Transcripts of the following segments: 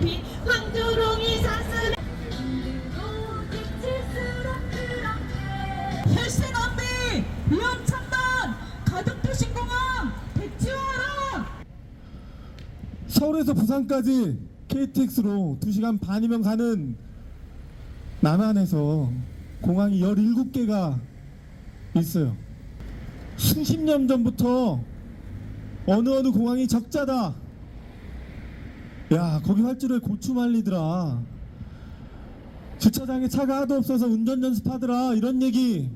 황조롱이 사슬에 혈세남비 위험천만 가덕도 신공항 백지화라. 서울에서 부산까지 KTX로 2시간 반이면 가는 남한에서 공항이 17개가 있어요. 수십 년 전부터 어느 공항이 적자다, 야 거기 활주로에 고추 말리더라, 주차장에 차가 하도 없어서 운전 연습하더라, 이런 얘기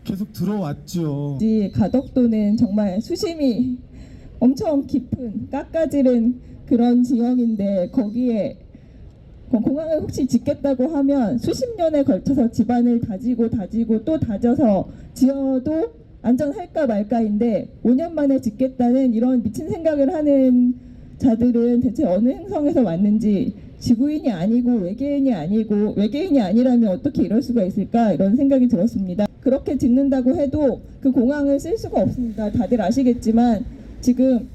계속 들어왔죠. 가덕도는 정말 수심이 엄청 깊은 깎아지른 그런 지형인데, 거기에 공항을 혹시 짓겠다고 하면 수십 년에 걸쳐서 집안을 다지고 또 다져서 지어도 안전할까 말까인데, 5년 만에 짓겠다는 이런 미친 생각을 하는 자들은 대체 어느 행성에서 왔는지, 지구인이 아니고 외계인이 아니라면 어떻게 이럴 수가 있을까, 이런 생각이 들었습니다. 그렇게 짓는다고 해도 그 공항을 쓸 수가 없습니다. 다들 아시겠지만 지금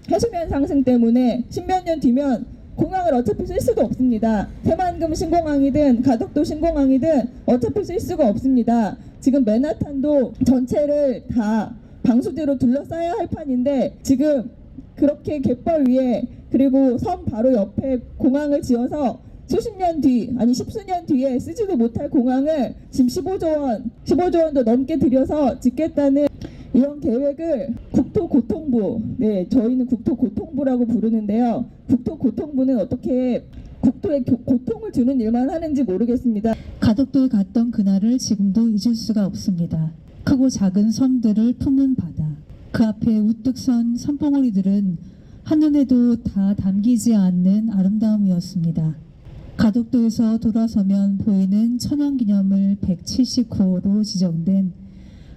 해수면 상승 때문에 십몇 년 뒤면 공항을 어차피 쓸 수도 없습니다. 새만금 신공항이든 가덕도 신공항이든 어차피 쓸 수가 없습니다. 지금 맨하탄도 전체를 다 방수대로 둘러싸야 할 판인데, 지금 그렇게 갯벌 위에 그리고 섬 바로 옆에 공항을 지어서 수십 년 뒤, 아니 십수년 뒤에 쓰지도 못할 공항을 지금 15조 원도 넘게 들여서 짓겠다는 이런 계획을 국토고통부, 저희는 국토고통부라고 부르는데요. 국토고통부는 어떻게 국토에 고통을 주는 일만 하는지 모르겠습니다. 가덕도에 갔던 그날을 지금도 잊을 수가 없습니다. 크고 작은 섬들을 품은 바다, 그 앞에 우뚝 선 산봉우리들은 한눈에도 다 담기지 않는 아름다움이었습니다. 가덕도에서 돌아서면 보이는 천연기념물 179호로 지정된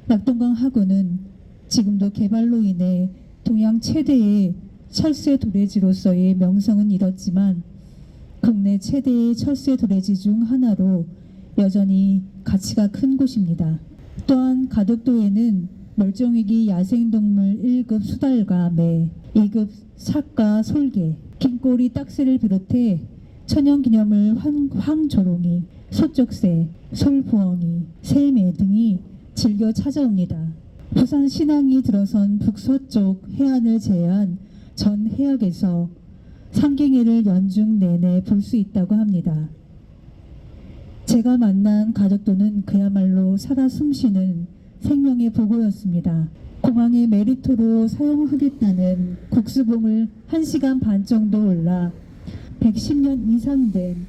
낙동강 하구는 지금도 개발로 인해 동양 최대의 철새 도래지로서의 명성은 잃었지만, 국내 최대의 철새 도래지 중 하나로 여전히 가치가 큰 곳입니다. 또한 가덕도에는 멀쩡이기 야생동물 1급 수달과 매, 2급 삭과 솔개, 긴꼬리 딱새를 비롯해 천연기념물 황조롱이, 소쪽새, 솔부엉이, 새매 등이 즐겨 찾아옵니다. 부산 신항이 들어선 북서쪽 해안을 제외한 전 해역에서 상갱이를 연중 내내 볼 수 있다고 합니다. 제가 만난 가덕도는 그야말로 살아 숨쉬는 생명의 보고였습니다. 공항의 메리토로 사용하겠다는 국수봉을 1시간 반 정도 올라 110년 이상 된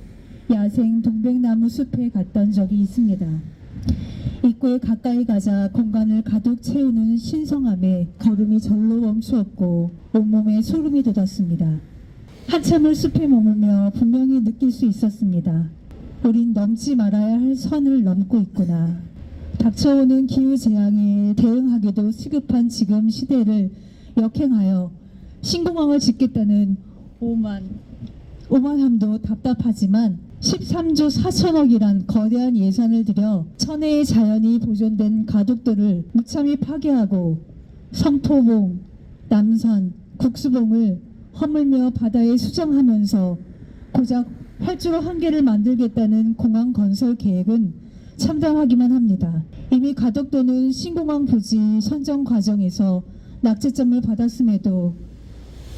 야생 동백나무 숲에 갔던 적이 있습니다. 입구에 가까이 가자 공간을 가득 채우는 신성함에 걸음이 절로 멈추었고 온몸에 소름이 돋았습니다. 한참을 숲에 머물며 분명히 느낄 수 있었습니다. 우린 넘지 말아야 할 선을 넘고 있구나. 닥쳐오는 기후재앙에 대응하기도 시급한 지금 시대를 역행하여 신공항을 짓겠다는 오만함도 답답하지만 13조 4천억이란 거대한 예산을 들여 천혜의 자연이 보존된 가덕도를 무참히 파괴하고 성토봉, 남산, 국수봉을 허물며 바다에 수정하면서 고작 활주로 한 개를 만들겠다는 공항 건설 계획은 참담하기만 합니다. 이미 가덕도는 신공항 부지 선정 과정에서 낙제점을 받았음에도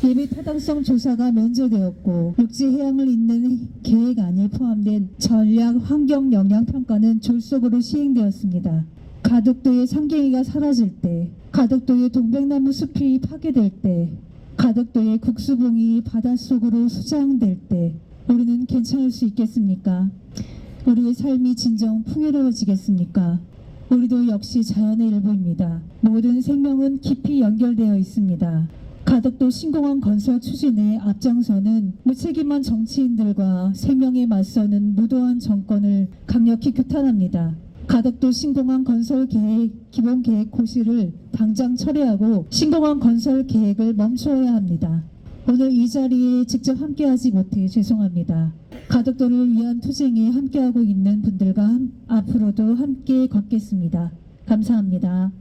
예비 타당성 조사가 면제되었고 육지 해양을 잇는 계획안이 포함된 전략 환경 영향 평가는 졸속으로 시행되었습니다. 가덕도의 상갱이가 사라질 때, 가덕도의 동백나무 숲이 파괴될 때, 가덕도의 국수봉이 바닷속으로 수장될 때 우리는 괜찮을 수 있겠습니까? 우리의 삶이 진정 풍요로워지겠습니까? 우리도 역시 자연의 일부입니다. 모든 생명은 깊이 연결되어 있습니다. 가덕도 신공항 건설 추진에 앞장서는 무책임한 정치인들과 생명에 맞서는 무도한 정권을 강력히 규탄합니다. 가덕도 신공항 건설 계획 기본 계획 고시를 당장 철회하고 신공항 건설 계획을 멈추어야 합니다. 오늘 이 자리에 직접 함께하지 못해 죄송합니다. 가덕도를 위한 투쟁에 함께하고 있는 분들과 앞으로도 함께 걷겠습니다. 감사합니다.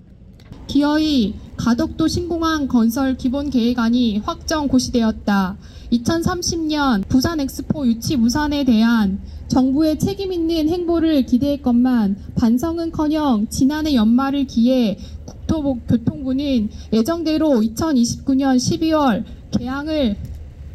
기어이 가덕도 신공항 건설 기본 계획안이 확정 고시되었다. 2030년 부산 엑스포 유치 무산에 대한 정부의 책임 있는 행보를 기대했건만 반성은커녕 지난해 연말을 기해 국토교통부는 예정대로 2029년 12월 개항을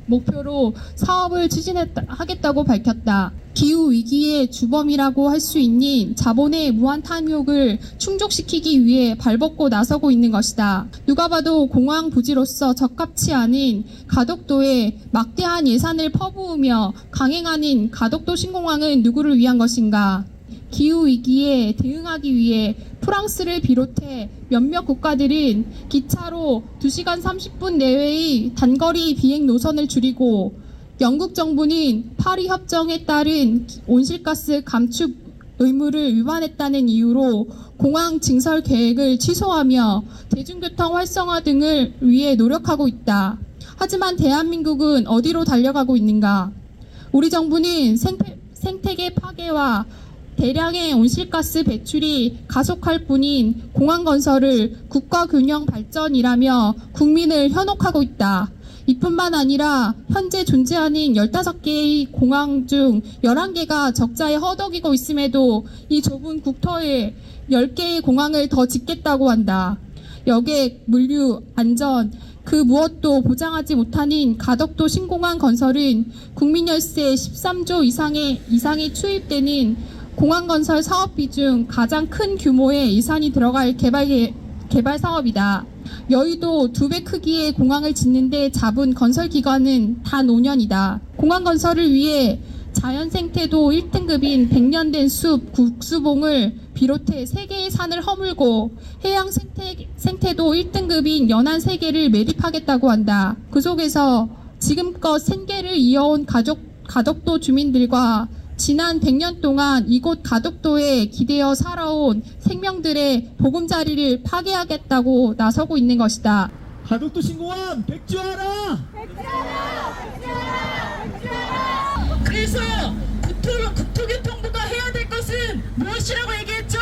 목표로 사업을 추진하겠다고 밝혔다. 기후 위기의 주범이라고 할 수 있는 자본의 무한 탐욕을 충족시키기 위해 발벗고 나서고 있는 것이다. 누가 봐도 공항 부지로서 적합치 않은 가덕도에 막대한 예산을 퍼부으며 강행하는 가덕도 신공항은 누구를 위한 것인가? 기후 위기에 대응하기 위해 프랑스를 비롯해 몇몇 국가들은 기차로 2시간 30분 내외의 단거리 비행 노선을 줄이고 영국 정부는 파리 협정에 따른 온실가스 감축 의무를 위반했다는 이유로 공항 증설 계획을 취소하며 대중교통 활성화 등을 위해 노력하고 있다. 하지만 대한민국은 어디로 달려가고 있는가? 우리 정부는 생태계 파괴와 대량의 온실가스 배출이 가속할 뿐인 공항 건설을 국가균형 발전이라며 국민을 현혹하고 있다. 이뿐만 아니라 현재 존재하는 15개의 공항 중 11개가 적자에 허덕이고 있음에도 이 좁은 국토에 10개의 공항을 더 짓겠다고 한다. 여객, 물류, 안전, 그 무엇도 보장하지 못하는 가덕도 신공항 건설은 국민 열세 13조 이상이 투입되는 공항 건설 사업비 중 가장 큰 규모의 예산이 들어갈 개발 사업이다. 여의도 2배 크기의 공항을 짓는데 잡은 건설 기간은 단 5년이다. 공항 건설을 위해 자연 생태도 1등급인 100년 된 숲, 국수봉을 비롯해 3개의 산을 허물고 해양 생태도 1등급인 연안 3개를 매립하겠다고 한다. 그 속에서 지금껏 생계를 이어온 가덕도 주민들과 지난 100년 동안 이곳 가덕도에 기대어 살아온 생명들의 보금자리를 파괴하겠다고 나서고 있는 것이다. 가덕도 신공항 백지화하라! 그래서 국토교통부가 해야 될 것은 무엇이라고 얘기했죠?